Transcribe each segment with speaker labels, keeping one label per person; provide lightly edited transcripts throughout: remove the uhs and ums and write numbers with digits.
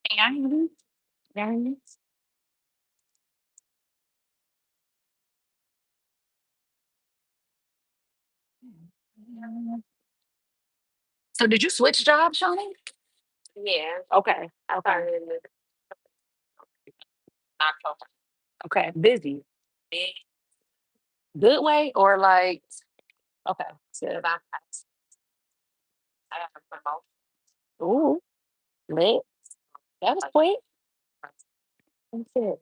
Speaker 1: Hey, I hear you. I hear you. So did you switch jobs, Shawnee? Yeah. Okay. Okay. October. Okay. Busy. Big. Good way or like okay. Good. I got a promotion. Ooh, lit. That was quick. That's it.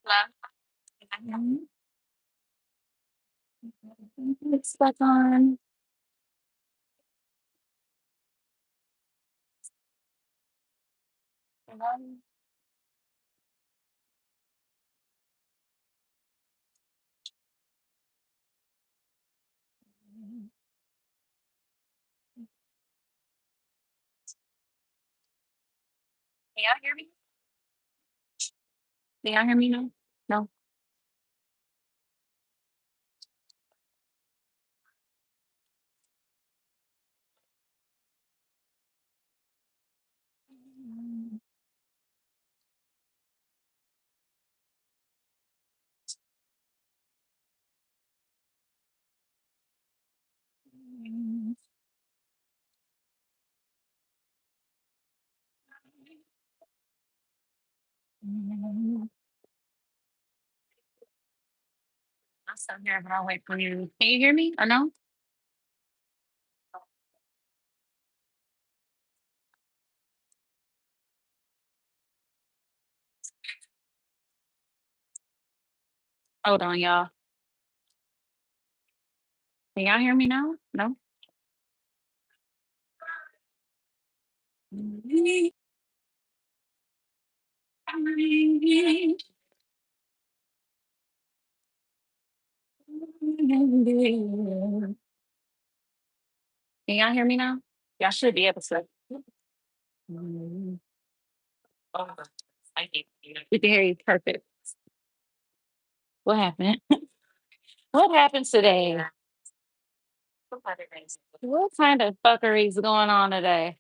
Speaker 1: Mhm. It's back on. Can y'all hear me? Can y'all hear me now? No. I'm still here, but I'll wait for you. Can you hear me or no? Hold on, y'all. Can y'all hear me now? No? Can y'all hear me now? Y'all should be able to. Mm. We can hear you perfect. What happened? What happened today? What kind of fuckery is going on today?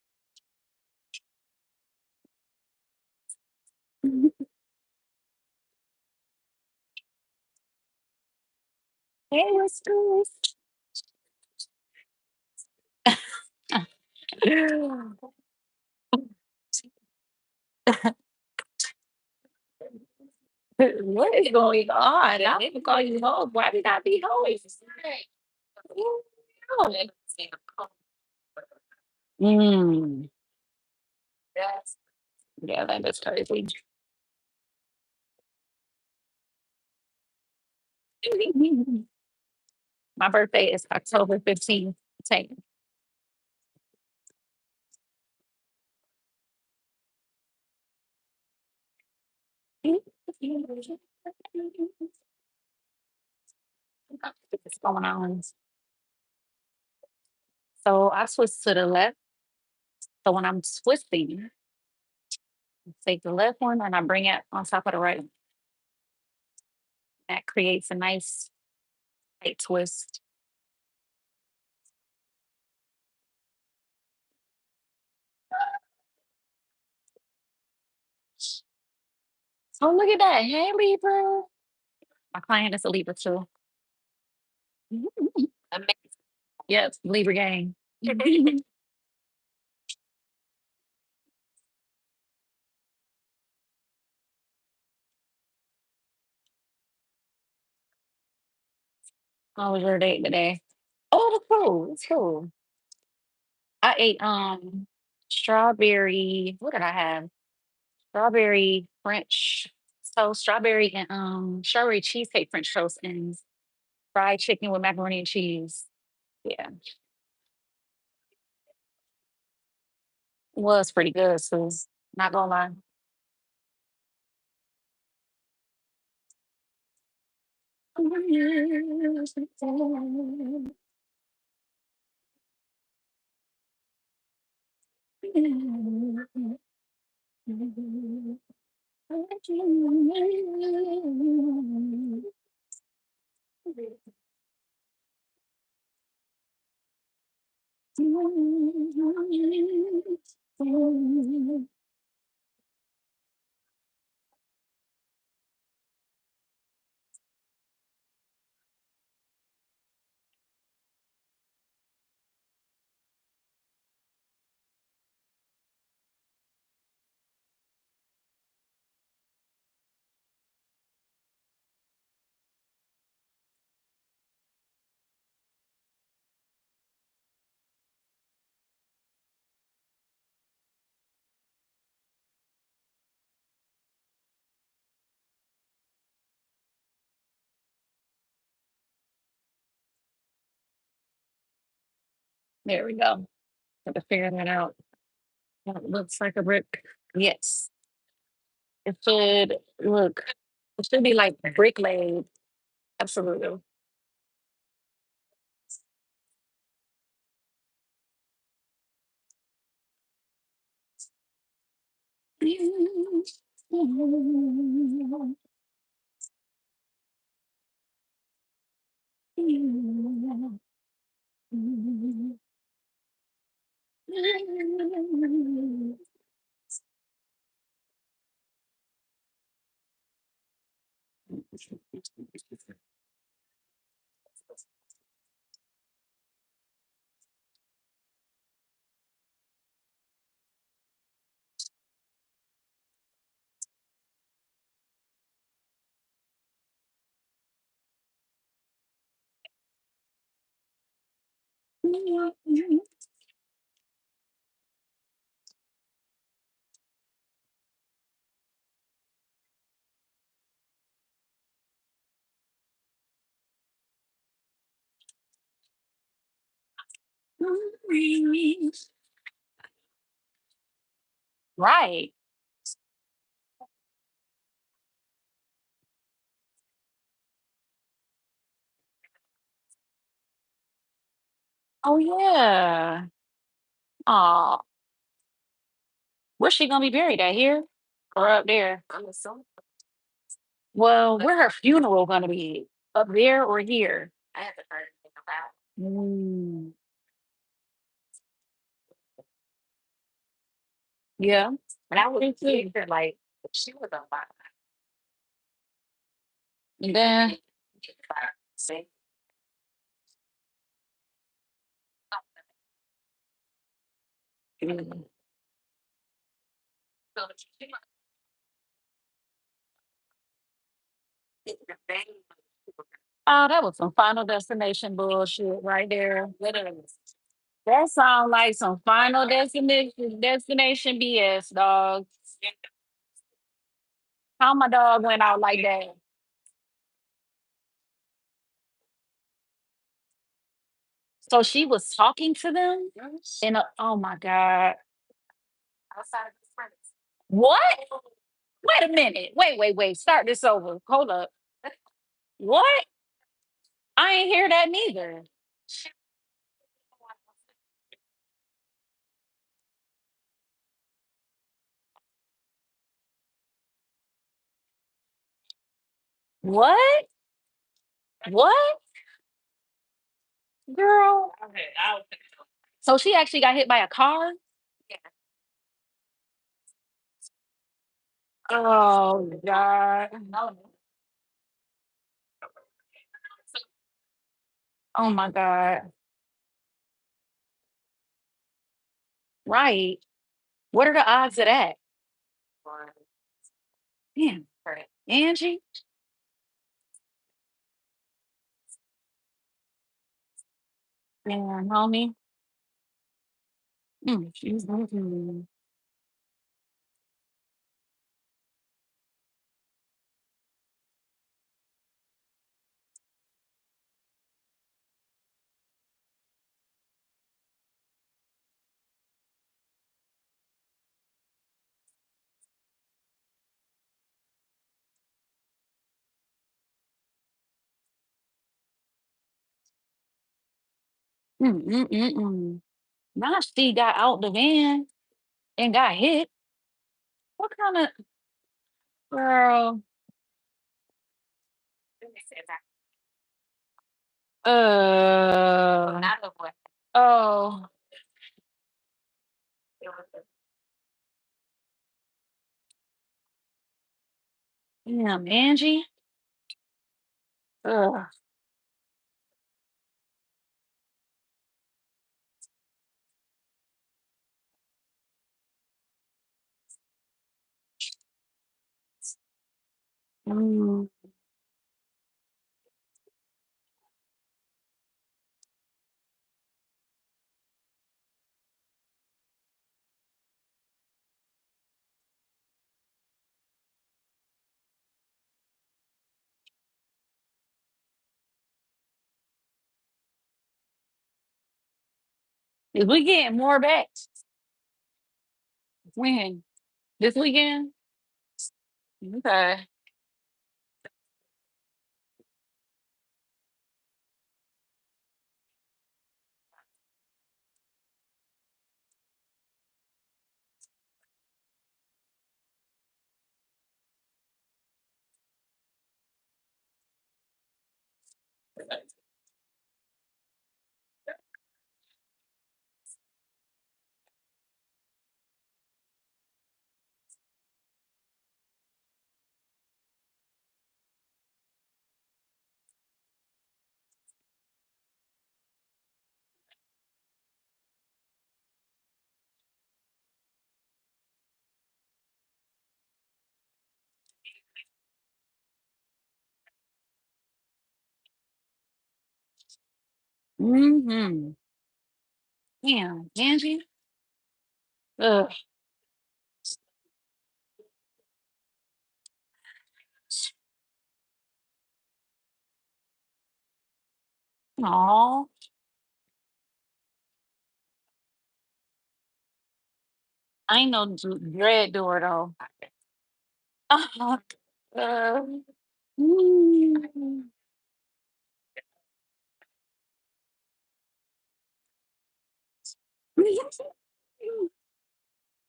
Speaker 1: Hey, what's good? What is going on? I didn't call you home. Why did I be home? Mm, yeah, that is crazy. My birthday is October 15th. Take. What's going on? So I switch to the left. So when I'm twisting, take the left one and I bring it on top of the right. That creates a nice tight twist. Oh, look at that. Hey, Libra. My client is a Libra too. Yes, Libra gang. How was your date today? Oh, that's cool. That's cool. I ate strawberry. What did I have? Strawberry French toast, strawberry and strawberry cheesecake French toast and fried chicken with macaroni and cheese. Yeah, it was pretty good. So not gonna lie. There we go. Got to figure that out. That looks like a brick. Yes. It should look, it should be like brick laid. Absolutely. Right. Oh yeah. Oh, where's she gonna be buried at here or up there? Well, where her funeral gonna be? Up there or here? Mm, yeah. Me too. And then mm, oh, that was some Final Destination bullshit right there. That sounds like some Final Destination BS, dog. How my dog went out like that? So she was talking to them, and oh my god, what? Wait a minute. Wait. Start this over. Hold up. What? I ain't hear that neither. What? What? Girl. So she actually got hit by a car? Oh God. Oh my God. Right. What are the odds of that? Damn. Angie? Damn, homie. Mm. Mm. Now she got out the van and got hit. What kind of girl? Uh oh. Damn, Angie. Ugh. Mm. Is we getting more back? When? This weekend? Okay. Mm-hmm. Damn, Angie. Ugh. Aw. I ain't no dread door though. Uh, mm.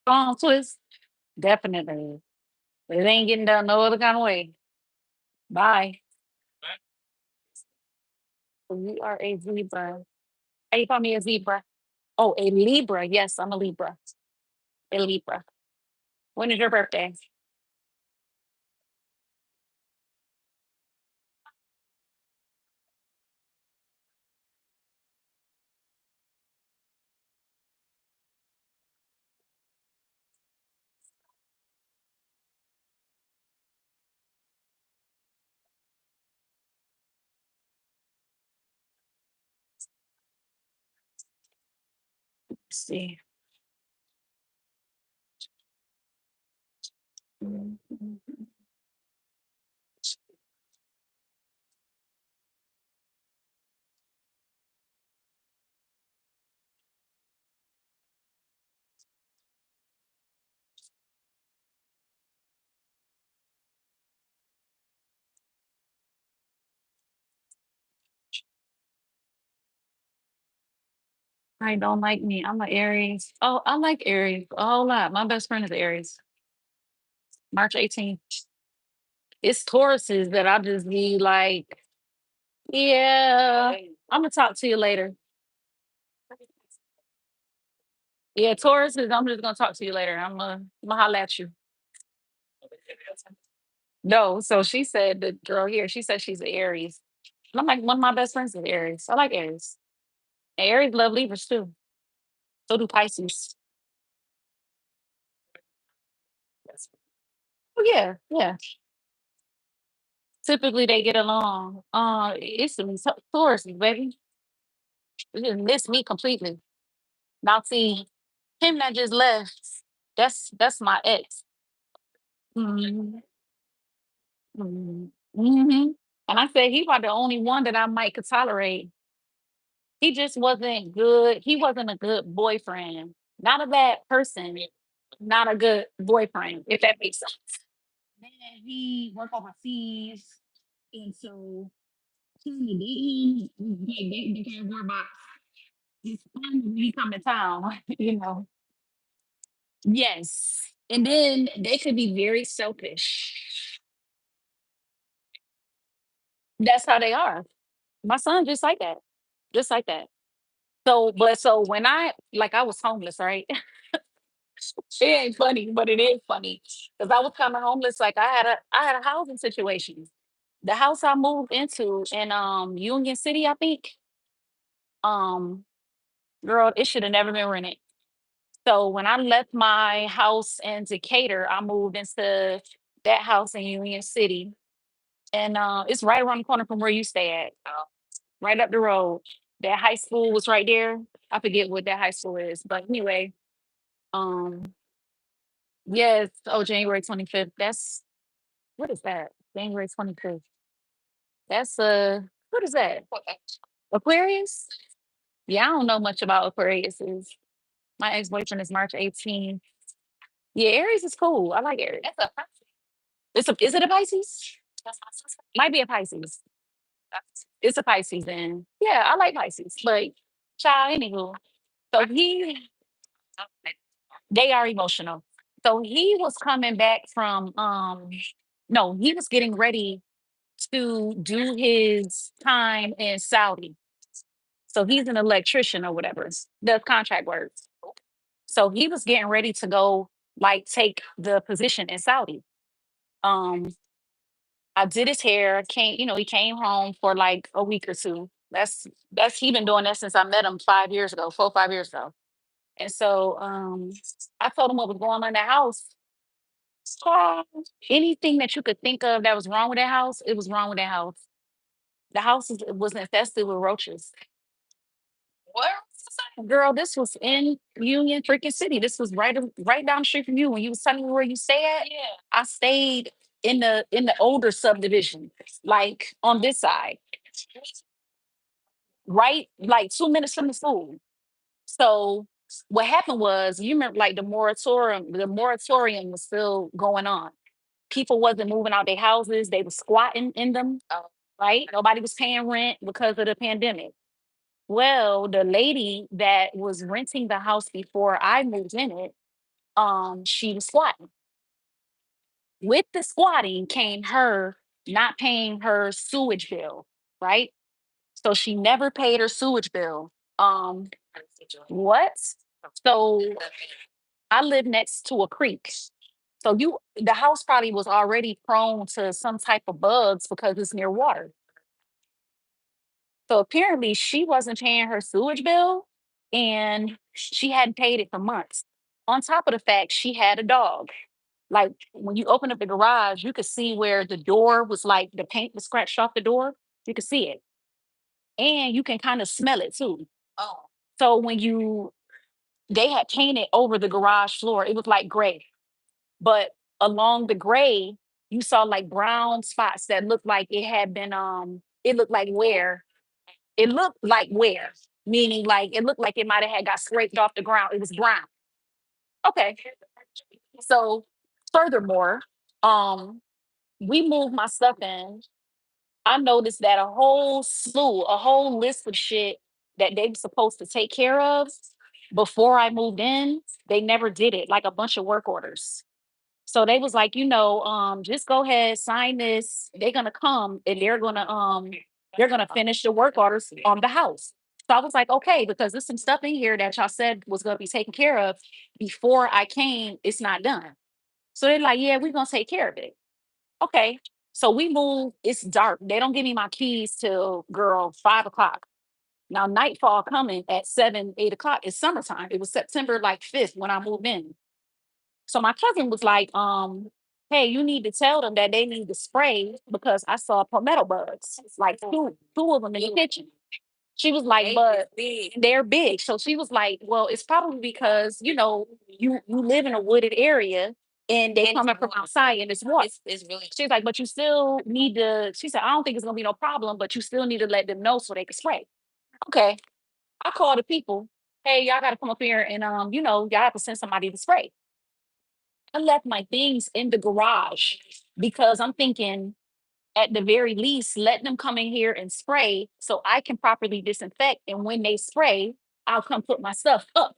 Speaker 1: Phone twist. Definitely. It ain't getting done no other kind of way. Bye. You are a zebra. How you call me a zebra? Oh, a Libra. Yes, I'm a Libra. A Libra. When is your birthday? Let's see. Mhm. I don't like me. I'm an Aries. Oh, I like Aries a whole lot. My best friend is Aries. March 18th. It's Tauruses that I just be like, yeah, I'm gonna talk to you later. Yeah, Tauruses, I'm just gonna talk to you later. I'm gonna holla at you. No, so she said the girl here, she said she's an Aries. And I'm like, one of my best friends is Aries. I like Aries. And Aries love Libras too. So do Pisces. Oh yeah, yeah. Typically they get along. It's some Tauruses, baby. You just miss me completely. Now see him that just left. That's my ex. Mm-hmm. Mm-hmm. And I said he about the only one that I might could tolerate. He just wasn't good. He wasn't a good boyfriend. Not a bad person. Not a good boyfriend, if that makes sense. Man, he work overseas, and so they can't worry about his fun when he come to town. You know. Yes, and then they could be very selfish. That's how they are. My son just like that. Just like that. So when I was homeless, right? It ain't funny, but it is funny because I was kind of homeless. Like I had a housing situation. The house I moved into in Union City, I think. Um, girl, it should have never been rented. So when I left my house in Decatur, I moved into that house in Union City, and it's right around the corner from where you stay at. Right up the road. That high school was right there. I forget what that high school is, but anyway, um, yes. Oh, January 25th. That's what is that? January 25th. That's what is that? Aquarius? Yeah, I don't know much about Aquariuses. My ex-boyfriend is March 18th. Yeah, Aries is cool. I like Aries. Is it a Pisces? Might be a Pisces. It's a Pisces then. Yeah, I like Pisces. But child, anywho. So they are emotional. So he was coming back from no, he was getting ready to do his time in Saudi. So he's an electrician or whatever, does contract work. So he was getting ready to go like take the position in Saudi. Um, I did his hair, he came home for like a week or two. That's he been doing that since I met him 5 years ago, 4 or 5 years ago. And so I told him what was going on in the house. Child, anything that you could think of that was wrong with that house, it was wrong with that house. The house was infested with roaches. Girl, this was in Union freaking City. This was right down the street from you. When you was telling me where you stay at, I stayed in the older subdivision, like on this side, right, like 2 minutes from the school. So what happened was, you remember, like the moratorium was still going on. People wasn't moving out their houses; they were squatting in them. Right, nobody was paying rent because of the pandemic. Well, the lady that was renting the house before I moved in it, she was squatting. With the squatting came her not paying her sewage bill, right? So she never paid her sewage bill. Um, what? So I live next to a creek. So the house probably was already prone to some type of bugs because it's near water. So apparently she wasn't paying her sewage bill and she hadn't paid it for months. On top of the fact she had a dog. Like when you open up the garage, you could see where the door was, like the paint was scratched off the door. You could see it. And you can kind of smell it too. So they had painted over the garage floor, it was like gray. But along the gray, you saw like brown spots that looked like it had been it looked like wear. It looked like wear, meaning like it looked like it might have had got scraped off the ground. It was brown. Okay. So furthermore, um, we moved my stuff in. I noticed that a whole list of shit that they were supposed to take care of before I moved in, they never did it, like a bunch of work orders. So they was like, just go ahead, sign this. They're gonna come and they're gonna finish the work orders on the house. So I was like, okay, because there's some stuff in here that y'all said was gonna be taken care of before I came. It's not done. So they're like, yeah, we're gonna take care of it. Okay. So we move. It's dark. They don't give me my keys till, girl, 5 o'clock. Now nightfall coming at 7, 8 o'clock. It's summertime. It was September like 5th when I moved in. So my cousin was like, hey, you need to tell them that they need to spray because I saw palmetto bugs. It's like two of them in the kitchen. She was like, but they're big. So she was like, well, it's probably because, you live in a wooded area and they coming from outside and it's warm. She's like, but you still need to, she said, I don't think it's gonna be no problem, but you still need to let them know so they can spray. Okay. I call the people, hey, y'all gotta come up here and y'all have to send somebody to spray. I left my things in the garage because I'm thinking, at the very least, let them come in here and spray so I can properly disinfect. And when they spray, I'll come put my stuff up.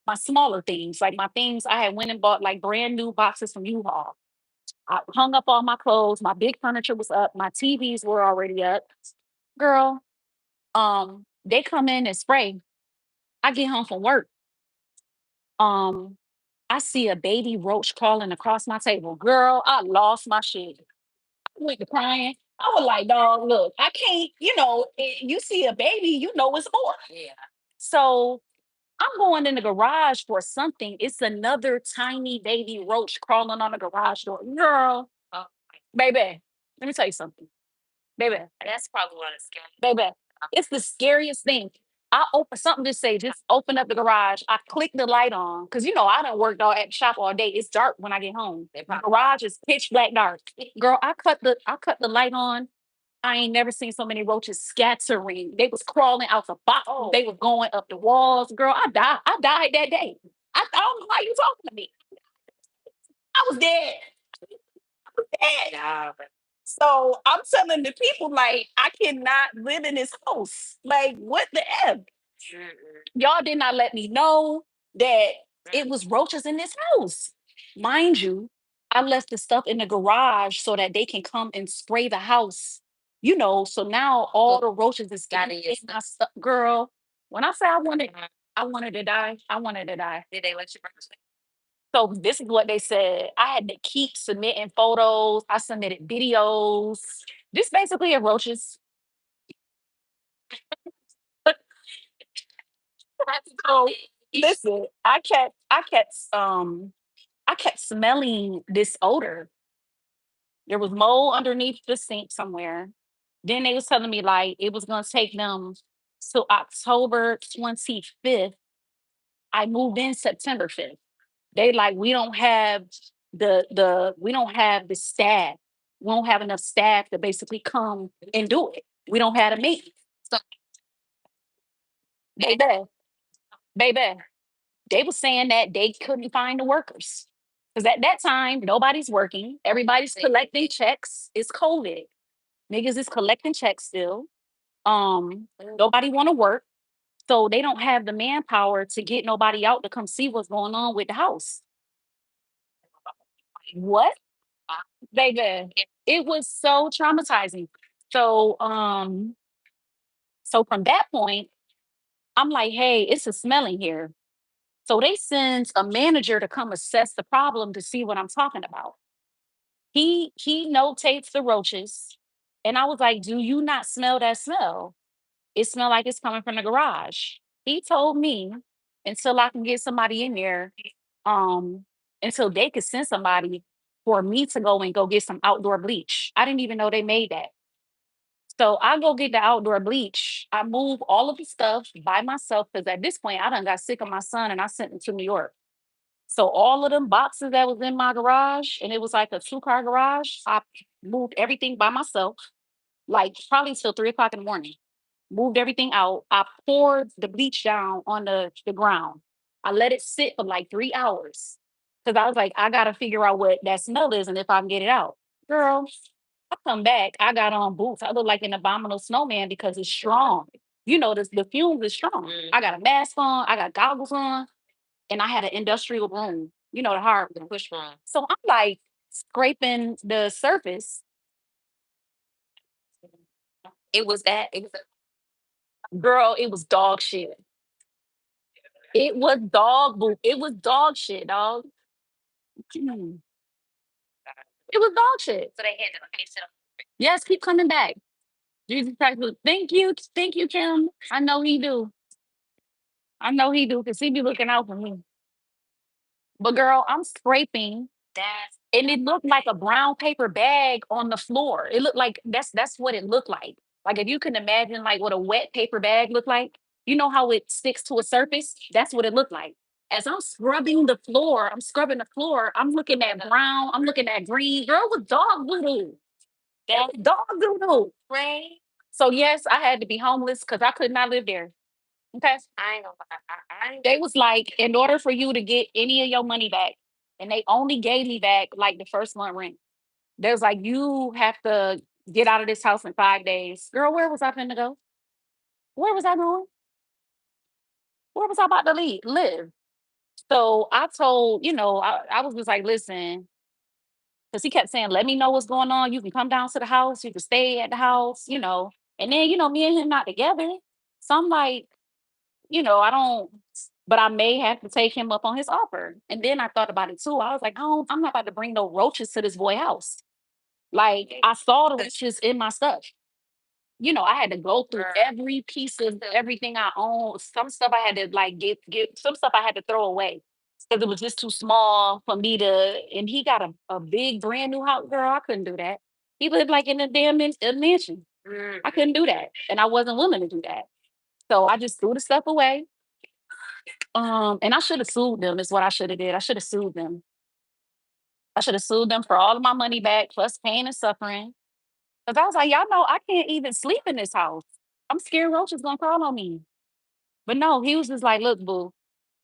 Speaker 1: My smaller things, like my things, I had went and bought like brand new boxes from U-Haul. I hung up all my clothes. My big furniture was up. My TVs were already up. Girl, they come in and spray. I get home from work. Um, I see a baby roach crawling across my table. Girl, I lost my shit. I went to crying. I was like, dog, look, I can't, you see a baby, it's more. So I'm going in the garage for something. It's another tiny baby roach crawling on the garage door. Girl, baby, let me tell you something. Baby, baby, it's the scariest thing. I open something to say, just open up the garage. I click the light on because I done worked all at the shop all day. It's dark when I get home. The garage is pitch black dark. Girl, I cut the light on. I ain't never seen so many roaches scattering. They was crawling out the box. Oh. They was going up the walls. Girl, I died. I died that day. I don't know why you talking to me. I was dead. Dead. Yeah. So I'm telling the people, like, I cannot live in this house. Like, what the F? Y'all did not let me know that it was roaches in this house. Mind you, I left the stuff in the garage so that they can come and spray the house. So now all the roaches is in my stuff. Girl, when I say I wanted to die. I wanted to die. Did they let you burn? So this is what they said. I had to keep submitting photos. I submitted videos. This basically a roaches. So listen, I kept smelling this odor. There was mold underneath the sink somewhere. Then they was telling me like it was gonna take them till October 25th. I moved in September 5th. They like we don't have the staff. We don't have enough staff to basically come and do it. We don't have a meeting. So baby, baby, they were saying that they couldn't find the workers. Because at that time, nobody's working. Everybody's collecting checks. It's COVID. Niggas is collecting checks still. Nobody want to work. So they don't have the manpower to get nobody out to come see what's going on with the house. What? Baby, it was so traumatizing. So so from that point, I'm like, hey, it's a smelling here. So they send a manager to come assess the problem to see what I'm talking about. He notates the roaches. And I was like, do you not smell that smell? It smelled like it's coming from the garage. He told me until I can get somebody in there, um, until they could send somebody for me to go and go get some outdoor bleach. I didn't even know they made that. So I go get the outdoor bleach. I move all of the stuff by myself because at this point I done got sick of my son and I sent him to New York. So all of them boxes that was in my garage, and it was like a two-car garage, I moved everything by myself, like probably till 3 o'clock in the morning. Moved everything out. I poured the bleach down on the ground. I let it sit for like 3 hours. Cause I was like, I gotta figure out what that smell is and if I can get it out. Girl, I come back, I got on boots. I look like an abominable snowman because it's strong. The fumes is strong. I got a mask on, I got goggles on, and I had an industrial broom, the hard one. Push broom. So I'm like scraping the surface. Girl, it was dog shit. It was dog poop. It was dog shit, dog. Mm. It was dog shit. So they had to finish it. Yes, keep coming back. Jesus Christ, thank you, Kim. I know he do. I know he do because he be looking out for me. But girl, I'm scraping, and it looked like a brown paper bag on the floor. It looked like that's what it looked like. Like if you can imagine like what a wet paper bag looked like, you know how it sticks to a surface? That's what it looked like. As I'm scrubbing the floor, I'm looking at brown, I'm looking at green. Girl with dog voodoo. That dog voodoo. Right. So yes, I had to be homeless because I could not live there. Okay. I ain't gonna They was like, in order for you to get any of your money back, and they only gave me back like the first month rent. They was like, you have to get out of this house in 5 days. Girl, where was I finna go? Where was I going? Where was I about to live? So I told, I was just like, listen, because he kept saying, let me know what's going on. You can come down to the house, you can stay at the house. And then, me and him not together. So I'm like, I don't, but I may have to take him up on his offer. And then I thought about it too. I was like, oh, I'm not about to bring no roaches to this boy house. Like I saw the roaches in my stuff. I had to go through every piece of everything I own. Some stuff I had to like get some stuff I had to throw away because it was just too small for me to. And he got a big brand new house, girl. I couldn't do that. He lived like in a damn mansion. I couldn't do that, and I wasn't willing to do that. So I just threw the stuff away. And I should have sued them. Is what I should have did. I should have sued them. I should have sued them for all of my money back plus pain and suffering. Cause I was like, y'all know I can't even sleep in this house. I'm scared roaches gonna crawl on me. But no, he was just like, look, boo.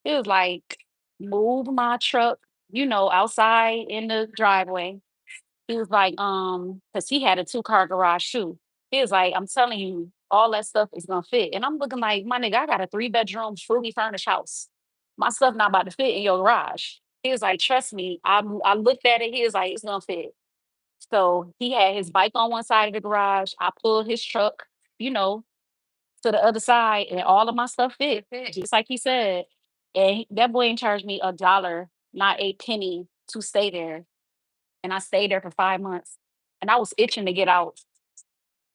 Speaker 1: He was like, move my truck, outside in the driveway. He was like, because he had a two-car garage too. He was like, I'm telling you, all that stuff is gonna fit. And I'm looking like, my nigga, I got a three-bedroom, fully furnished house. My stuff not about to fit in your garage. He was like, trust me. I looked at it. He was like, it's gonna fit. So he had his bike on one side of the garage. I pulled his truck, you know, to the other side, and all of my stuff fit, just like he said. And that boy ain't charged me $1, not a penny, to stay there. And I stayed there for 5 months. And I was itching to get out.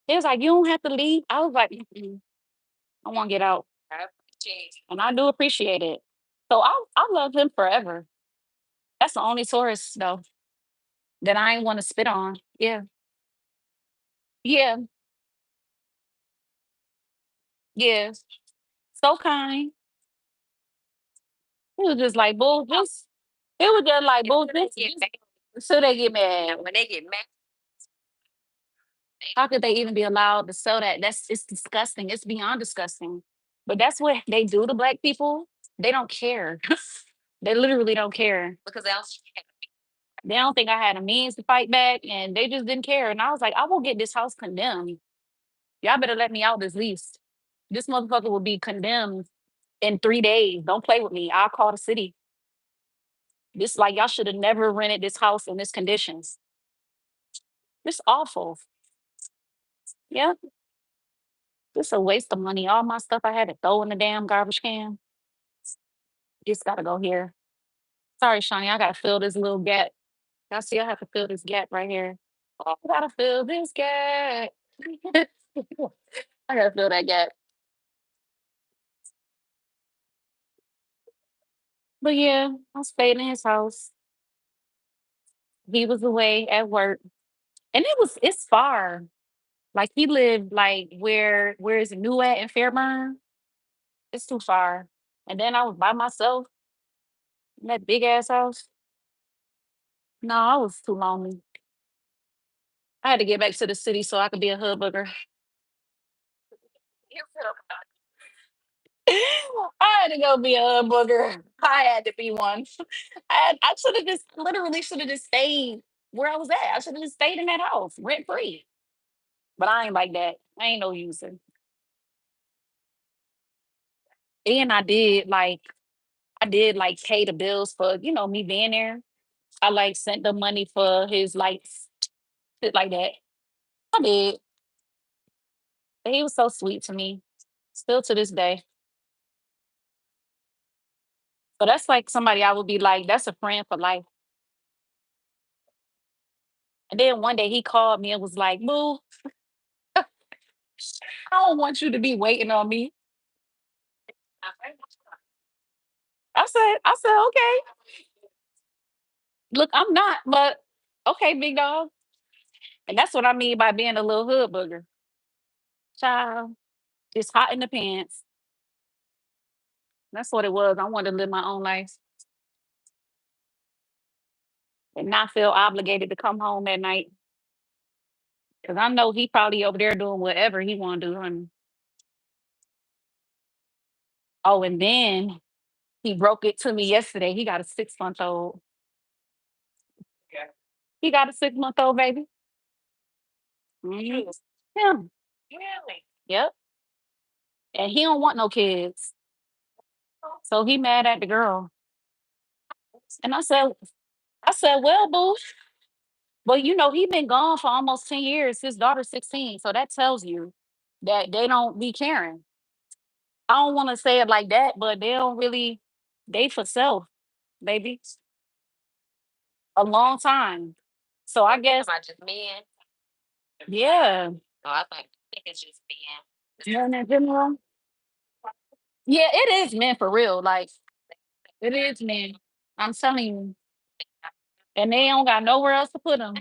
Speaker 1: He was like, "You don't have to leave." I was like, "Mm-mm, I want to get out." And I do appreciate it. So I love him forever. That's the only tourist though that I ain't want to spit on. Yeah. Yeah. Yeah. So kind. He was just like, "Boo, just," it was just like, "Boo, so they get mad. When they get mad, how could they even be allowed to sell that? It's disgusting. It's beyond disgusting. But that's what they do to black people. They don't care. They literally don't care. They don't think I had a means to fight back, and they just didn't care. And I was like, I will get this house condemned. Y'all better let me out this lease. This motherfucker will be condemned in 3 days. Don't play with me. I'll call the city. This like y'all should have never rented this house in this conditions. It's awful. Yeah, it's a waste of money. All my stuff I had to throw in the damn garbage can. Just gotta go here. Sorry, Shawnee, I gotta fill this little gap. Y'all see, I have to fill this gap right here. I gotta fill this gap. I gotta fill that gap. But yeah, I stayed in his house. He was away at work. And it's far. Like he lived like where is new at in Fairburn? It's too far. And then I was by myself in that big ass house. No, I was too lonely. I had to get back to the city so I could be a hood booger. I had to go be a hood booger. I had to be one. I should have just literally should have just stayed where I was at. I should have just stayed in that house rent free. But I ain't like that. I ain't no user. And I did like pay the bills for, me being there. I like sent the money for his lights, shit like that. I did. But he was so sweet to me. Still to this day. So that's like somebody I would be like, that's a friend for life. And then one day he called me and was like, Boo, I don't want you to be waiting on me. I said, okay. Look, I'm not, but okay, big dog. And that's what I mean by being a little hood booger. Child, it's hot in the pants. That's what it was. I wanted to live my own life and not feel obligated to come home at night. Cause I know he probably over there doing whatever he want to do. And oh, and then he broke it to me yesterday. He got a 6 month old. He got a 6 month old baby. Mhm. Him. Yep. And he don't want no kids. So he mad at the girl. And I said, well, boo, but he been gone for almost 10 years. His daughter's 16. So that tells you that they don't be caring. I don't want to say it like that, but they don't really date for self, baby. A long time. So I guess yeah. Men in general. Yeah, it is men for real. Like it is men. I'm telling you. And they don't got nowhere else to put them.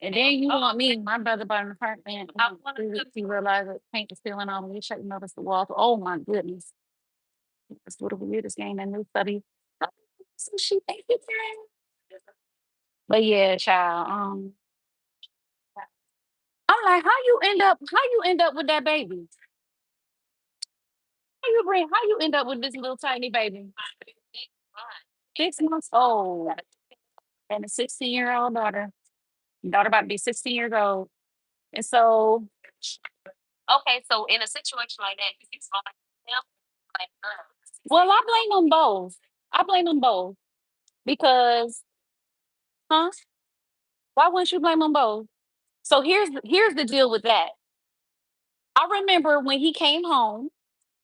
Speaker 1: And then you want me, my brother bought an apartment. 3 weeks, he realized that paint was peeling off and he shut notice the walls. Oh my goodness. It's what the weirdest game and new study. So she thank you, friend. But yeah, child. like, how you end up with that baby? How you end up with this little tiny baby? 6 months old and a 16-year-old daughter. Daughter about to be 16 years old. And so well, I blame them both. I blame them both because huh? Why wouldn't you blame them both? So here's the deal with that. I remember when he came home,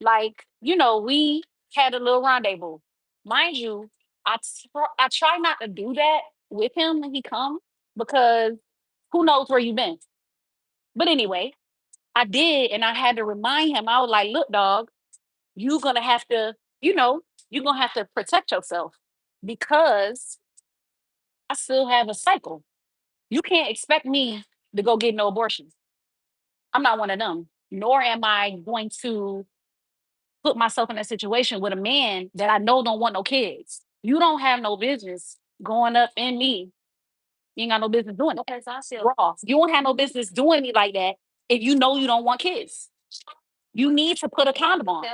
Speaker 1: like, we had a little rendezvous. Mind you, I try not to do that with him when he come because who knows where you been. But anyway, I did, and I had to remind him. I was like, "Look, dog, you're gonna have to, you know, you're gonna have to protect yourself because I still have a cycle. You can't expect me to go get no abortion. I'm not one of them. Nor am I going to put myself in a situation with a man that I know don't want no kids. You don't have no business going up in me. You ain't got no business doing it. Okay, so I feel raw. You don't have no business doing me like that if you know you don't want kids. You need to put a condom on.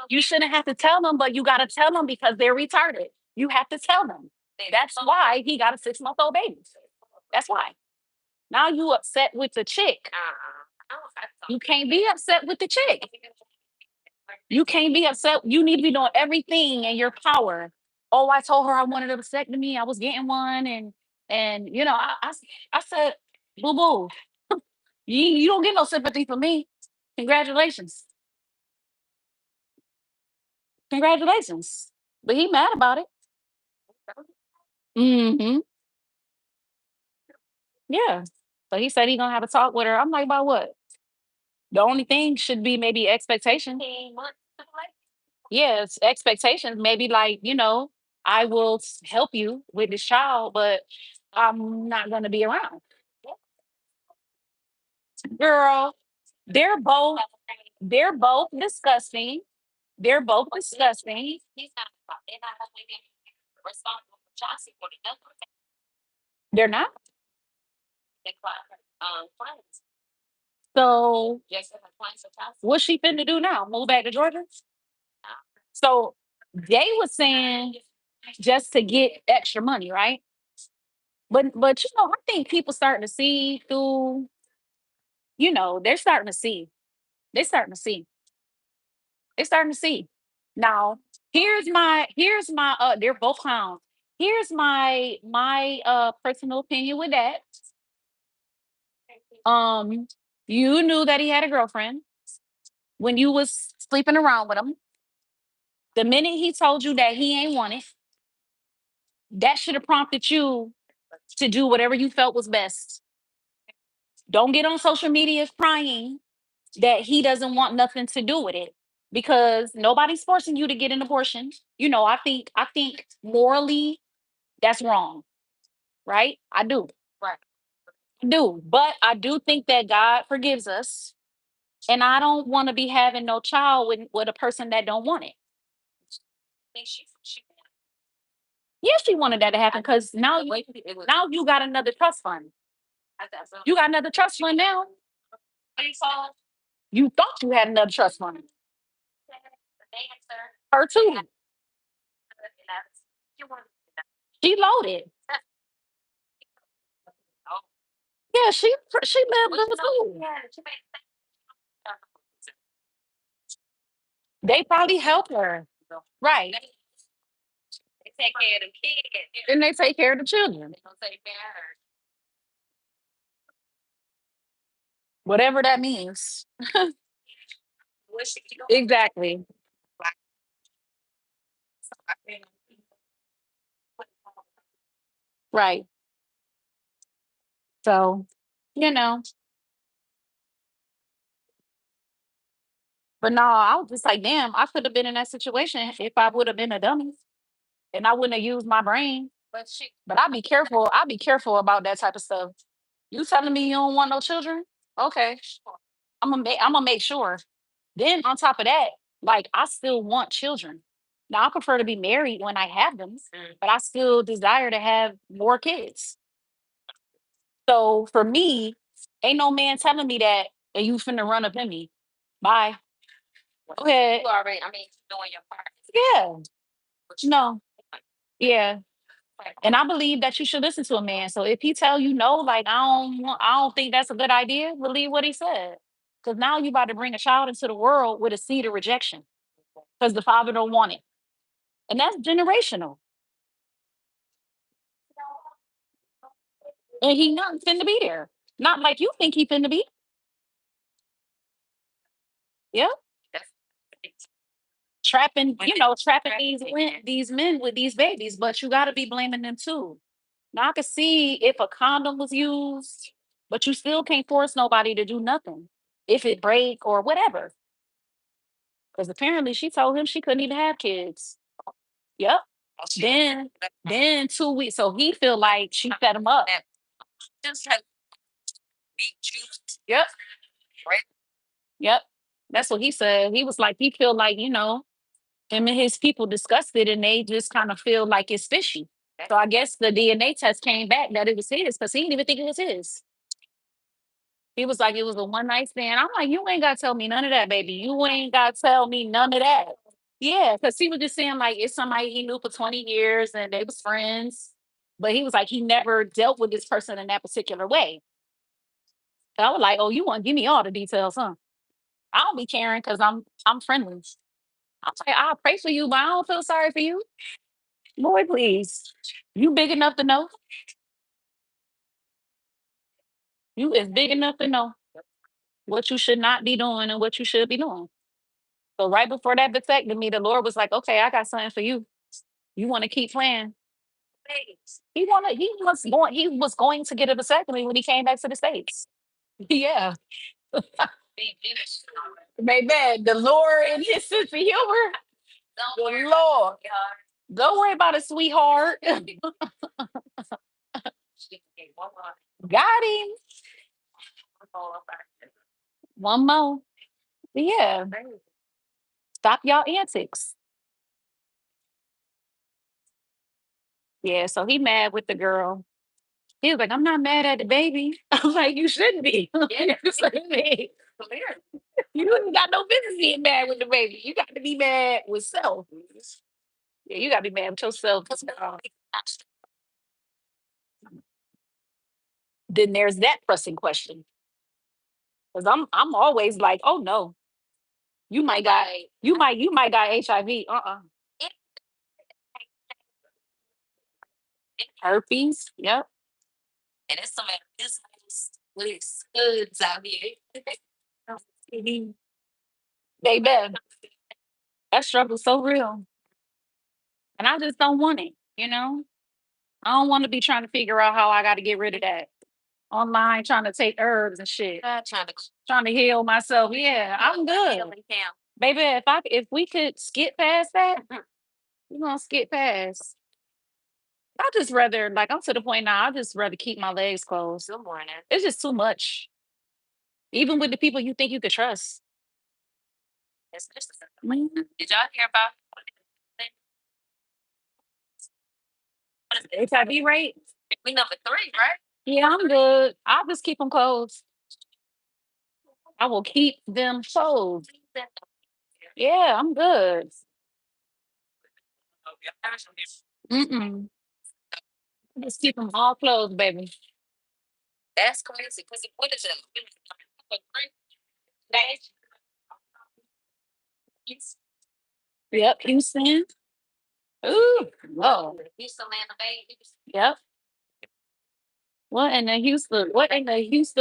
Speaker 1: You shouldn't have to tell them, but you got to tell them because they're retarded. You have to tell them. That's why he got a 6-month-old baby. That's why. Now you upset with the chick. You can't be upset with the chick. You can't be upset. You need to be doing everything in your power. Oh, I told her I wanted a vasectomy. I was getting one, and I said, boo boo, you don't get no sympathy from me. Congratulations, congratulations. But he mad about it. Hmm. Yeah. So he said he gonna have a talk with her. I'm like, about what? The only thing should be maybe expectation. Yes, expectations. Maybe like, I will help you with this child, but I'm not gonna be around. Girl, they're both they're both disgusting. They're both disgusting. They're not. So what's she finna do now? Move back to Georgia? So they were saying just to get extra money, right? But I think people starting to see through, they're starting to see. They're starting to see. They're starting to see. Now, they're both clowns. Here's my personal opinion with that. Um, you knew that he had a girlfriend when you was sleeping around with him. The minute he told you that he ain't want it, that should have prompted you to do whatever you felt was best. Don't get on social media crying that he doesn't want nothing to do with it because nobody's forcing you to get an abortion. I think morally that's wrong, right? I do. Right. I do. But I do think that God forgives us. And I don't want to be having no child with a person that don't want it. Yes, she wanted that to happen because now you got another trust fund. You got another trust fund now. You thought you had another trust fund. Her too. She loaded. Yeah, she lived in the school. They probably help her. Right. And they take care of the children. Whatever that means. Exactly. Right. So, you know, but no, I was just like, damn, I could have been in that situation if I would have been a dummy and I wouldn't have used my brain. But I'd be careful. I'd be careful about that type of stuff. You telling me you don't want no children? Okay. I'm gonna make sure. Then on top of that, like I still want children. Now I prefer to be married when I have them, but I still desire to have more kids. So for me, ain't no man telling me that and you finna run up in me. Bye. Go ahead. You already, I mean, doing your part. Yeah. No. Yeah. And I believe that you should listen to a man. So if he tell you no, like I don't think that's a good idea, believe what he said. Because now you about to bring a child into the world with a seed of rejection. Because the father don't want it. And that's generational. And he not finna be there. Not like you think he finna be. Yeah. Trapping, trapping these men with these babies, but you gotta be blaming them too. Now I can see if a condom was used, but you still can't force nobody to do nothing if it break or whatever. Because apparently she told him she couldn't even have kids. Yep. Then 2 weeks. So he feel like she set him up. Yep. Yep. That's what he said. He was like, he feel like, him and his people discussed it and they just kind of feel like it's fishy. So I guess the DNA test came back that it was his because he didn't even think it was his. He was like, it was a one night stand. I'm like, you ain't got to tell me none of that, baby. You ain't got to tell me none of that. Yeah, because he was just saying like it's somebody he knew for 20 years and they was friends. But he was like, he never dealt with this person in that particular way. So I was like, oh, you want to give me all the details, huh? I don't be caring because I'm friendly. I'm like, I'll pray for you, but I don't feel sorry for you. Boy, please. You big enough to know. You is big enough to know what you should not be doing and what you should be doing. So right before that vasectomy, the Lord was like, okay, I got something for you. You want to keep playing? He was going to get a vasectomy when he came back to the States. Yeah. Baby, the Lord and his sense of humor. The Lord. Don't worry about it, sweetheart. Got him. One more. Yeah. Stop y'all antics. Yeah, so he mad with the girl. He was like, I'm not mad at the baby. I'm like, you shouldn't be. You shouldn't be. You ain't got no business being mad with the baby. You got to be mad with self. Yeah, you got to be mad with yourself. Then there's that pressing question. Because I'm always like, oh no, you might got you might got HIV. Herpes. Yep. Mhm. Baby, that struggle's so real. And I just don't want it. I don't want to be trying to figure out how I got to get rid of that. Online trying to take herbs and shit. Trying to heal myself. Yeah, I'm good. Baby, if we could skip past that, we're gonna skip past. I just rather like I'm to the point now, I just rather keep my legs closed. It's just too much. Even with the people you think you could trust. Mhm. HIV rate? Yeah, I'm good. I'll just keep them closed. I will keep them closed. Yeah, I'm good. Mm-mm. Just keep them all closed, baby. Yep, Houston. Ooh, whoa. Yep. What in the Houston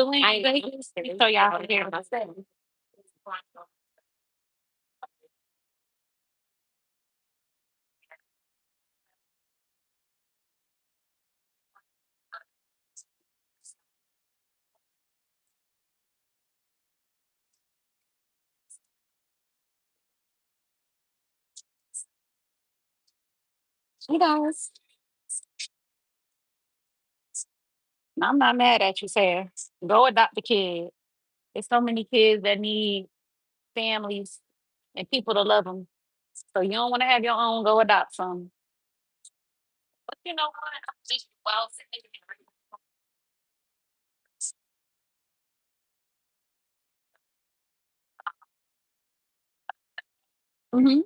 Speaker 1: land, Vegas? So y'all can hear myself. You guys, I'm not mad at you, Sarah. Go adopt a kid. There's so many kids that need families and people to love them. So you don't want to have your own, go adopt some. Mhm.